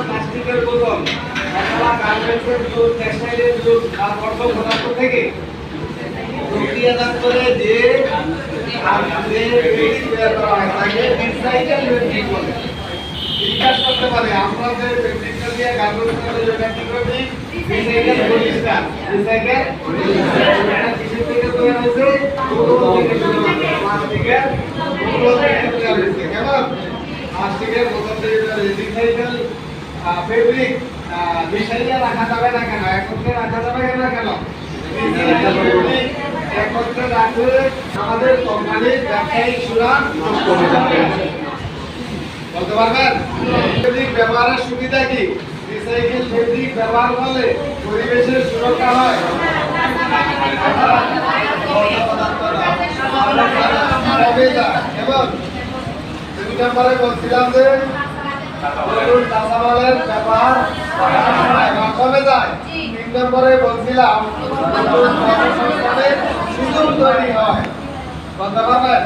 প্লাস্টিকের বোতল অথবা গার্মেন্টসের জুট, টেক্সটাইলের জুট বা বর্জ্য পদার্থ থেকে প্রক্রিয়াজাত করে যে ফেব্রিক তৈরি করা হয় তাকে রিসাইকেল ফেব্রিক বলে। জিজ্ঞাসা করতে পারে আমরা যে ফেব্রিকটা দিয়ে গার্মেন্টস করে যেটা কি করি রিসাইকেল পলিস্টার, রিসাইকেল এটা কিসের থেকে তৈরি হয়েছে? প্লাস্টিকের বোতল থেকে তৈরি হয়েছে। কেমন? প্লাস্টিকের বোতল থেকে রিসাইকেল ফেব্রিক মিশাইয়া রাখা যাবে না কেন? একত্রে রাখা যাবে না কেন? রিসাইকেল ফেব্রিক একত্রে রাখলে আমাদের কোম্পানির ব্যবসায়িক সুনাম নষ্ট হয়ে যাবে। বলতে পারবেন ফেব্রিক ব্যবহারের সুবিধা কি? রিসাইকেল ফেব্রিক ব্যবহার করলে পরিবেশের সুরক্ষা হয়, এবং দুই নম্বরে বলছিলাম যে কাঁচামালের ব্যবহার কমে যায়। 3 নম্বরে বলছিলাম সুযোগ তৈরি হয়। বলতে পারবেন?